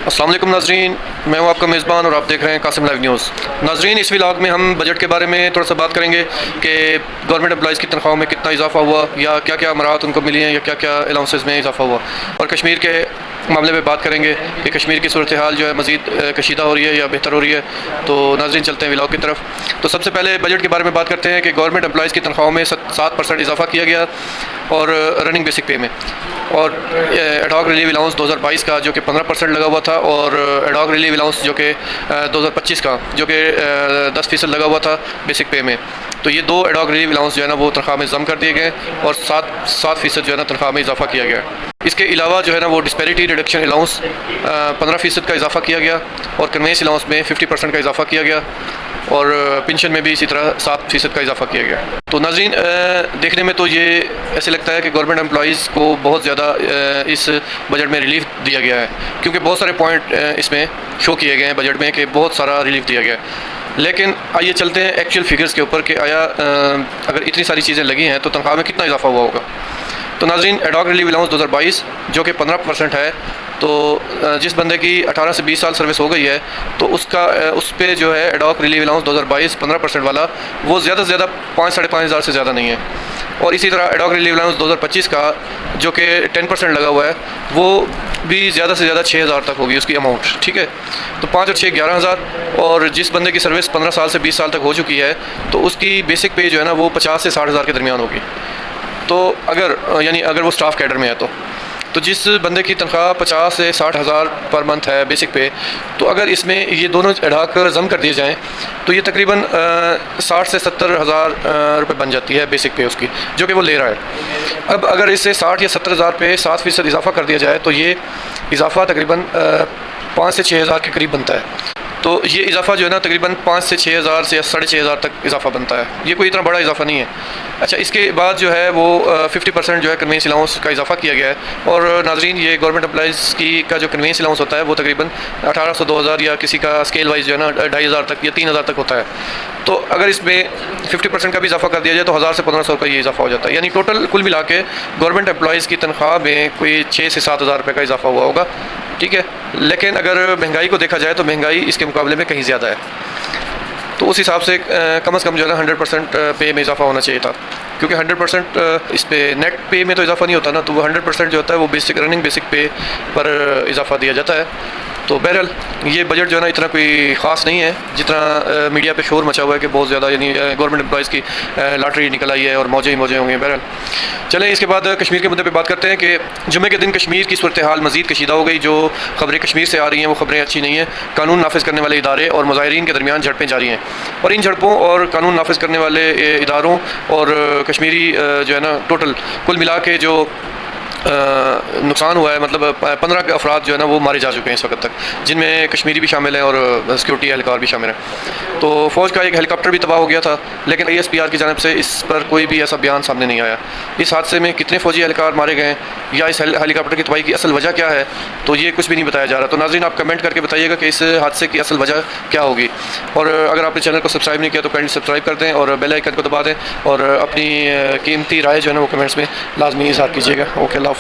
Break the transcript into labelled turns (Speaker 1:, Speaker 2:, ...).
Speaker 1: अस्सलाम वालेकुम नाजरीन, मैं हूं आपका मेज़बान और आप देख रहे हैं कासिम लाइव न्यूज़। नाजरीन, इस व्लॉग में हम बजट के बारे में थोड़ा सा बात करेंगे कि गवर्नमेंट एम्प्लॉइज़ की तनख्वाहों में कितना इजाफा हुआ या क्या क्या अमरात उनको मिली हैं या क्या क्या अलाउंसेस में इजाफा हुआ, और कश्मीर के मामले में बात करेंगे कि कश्मीर की सूरत हाल जो है मज़ीद कशीदा हो रही है या बेहतर हो रही है। तो नाजरीन, चलते हैं व्लॉग की तरफ। तो सबसे पहले बजट के बारे में बात करते हैं कि गवर्नमेंट एम्प्लॉइज़ की तनख्वाहों में 7% इजाफा किया गया और रनिंग बेसिक पे में, और एडहॉक रिलीव अलाउंस 2022 का जो कि 15% लगा हुआ था, और एडहॉक रिलीव अलाउंस जो कि 2025 का जो कि 10% लगा हुआ था बेसिक पे में। तो ये दो एडहॉक रिलीव अलाउंस जो है ना वो तनख्वाह में जम कर दिए गए और 7% जो है ना तनख्वाह में इजाफा किया गया। इसके अलावा जो है ना वो डिस्पैरिटी रिडक्शन अलाउंस 15% का इजाफा किया गया, और कन्वेंस अलाउंस में 50% का इजाफा किया गया, और पेंशन में भी इसी तरह 7% का इजाफा किया गया। तो नाज़रीन, देखने में तो ये ऐसे लगता है कि गवर्नमेंट एम्प्लॉइज़ को बहुत ज़्यादा इस बजट में रिलीफ दिया गया है, क्योंकि बहुत सारे पॉइंट इसमें शो किए गए हैं बजट में कि बहुत सारा रिलीफ दिया गया है। लेकिन आइए चलते हैं एक्चुअल फिगर्स के ऊपर कि आया अगर इतनी सारी चीज़ें लगी हैं तो तनख्वाह में कितना इजाफा हुआ होगा। तो नाज़रीन, एडहॉक रिलीव अलाउंस 2022 जो कि 15% है, तो जिस बंदे की 18 से 20 साल सर्विस हो गई है तो उसका उस पर जो है एडहॉक रिलीव अलाउंस 2022 15% वाला वो ज़्यादा से ज़्यादा 5-5.5 हज़ार से ज़्यादा नहीं है। और इसी तरह एडहॉक रिलीव अलाउंस 2025 का जो कि 10% लगा हुआ है वो भी ज़्यादा से ज़्यादा 6,000 तक होगी उसकी अमाउंट। ठीक है, तो 5 और 6 11,000। और जिस बंदे की सर्विस 15 साल से 20 साल तक हो चुकी है तो उसकी बेसिक पे जो है ना वो 50 से 60 हज़ार के दरमियान होगी। तो अगर वो स्टाफ कैडर में है तो जिस बंदे की तनख्वाह 50 से 60 हज़ार पर मंथ है बेसिक पे, तो अगर इसमें ये दोनों एडहॉक जम कर दिए जाएँ तो ये तकरीबन 60 से 70 हज़ार रुपये बन जाती है बेसिक पे उसकी, जो कि वो ले रहा है। अब अगर इससे 60 या 70 हज़ार पे 7% इजाफा कर दिया जाए तो ये इजाफा तकरीबन 5 से 6 हज़ार के करीब बनता है। तो ये इजाफा जो है ना तकरीबन 5 से 6 हज़ार से 6.5 हज़ार तक इजाफा बनता है। ये कोई इतना बड़ा इजाफा नहीं है। अच्छा, इसके बाद जो है वो 50% जो है कन्वेंस अलाउंस का इजाफा किया गया है। और नाजरीन, ये गवर्नमेंट एम्प्लॉइज़ की का जो कन्वेंस अलाउंस होता है वो तकरीबन 1800 2000 या किसी का स्केल वाइज जो है ना 2500 तक या 3000 तक होता है। तो अगर इसमें 50% का भी इजाफा कर दिया जाए तो 1000 से 1500 रुपये ये इजाफा हो जाता है। यानी टोटल कुल मिला के गवर्नमेंट एम्प्लॉइज़ की तनख्वाह में कोई 6 से 7 हज़ार रुपये का इजाफा हुआ होगा। ठीक है, लेकिन अगर महंगाई को देखा जाए तो महंगाई इसके मुकाबले में कहीं ज़्यादा है, तो उस हिसाब से कम से कम जो है ना 100% पे में इजाफा होना चाहिए था, क्योंकि 100% इस पे नेट पे में तो इजाफा नहीं होता ना, तो वो 100% जो होता है वो रनिंग बेसिक पे पर इजाफा दिया जाता है। तो बहरहाल ये बजट जो है ना इतना कोई ख़ास नहीं है जितना मीडिया पे शोर मचा हुआ है कि बहुत ज़्यादा यानी गवर्नमेंट एम्प्लॉइज़ की लॉटरी निकल आई है और मौजें ही मौजें होंगी। बहरहाल चलें, इसके बाद कश्मीर के मुद्दे पे बात करते हैं कि जुम्मे के दिन कश्मीर की सूरत हाल मज़ीद कशीदा हो गई। जो खबरें कश्मीर से आ रही हैं वो खबरें अच्छी नहीं हैं। कानून नाफिज करने वाले इदारे और मुजाहिरीन के दरमियान झड़पें जारी हैं, और इन झड़पों और कानून नाफिज करने वाले इदारों और कश्मीरी जो है ना टोटल कुल मिला के जो नुकसान हुआ है, मतलब 15 अफराद जो है ना वो मारे जा चुके हैं इस वक्त तक, जिनमें कश्मीरी भी शामिल हैं और सिक्योरिटी एहलकार भी शामिल हैं। तो फ़ौज का एक हेलीकॉप्टर भी तबाह हो गया था, लेकिन ISPR की जानिब से इस पर कोई भी ऐसा बयान सामने नहीं आया। इस हादसे में कितने फ़ौजी एहलकार मारे गए या इस हेलीकॉप्टर की तबाही की असल वजह क्या है, तो ये कुछ भी नहीं बताया जा रहा। तो नाज़रीन, आप कमेंट करके बताइएगा कि इस हादसे की असल वजह क्या होगी, और अगर आपने चैनल को सब्सक्राइब नहीं किया तो काइंडली सब्सक्राइब कर दें और बेल आइकन को दबा दें, और अपनी कीमती राय जो है ना वो कमेंट्स में लाजमी इज़हार कीजिएगा। ओके, अल्लाह हाफ़िज़।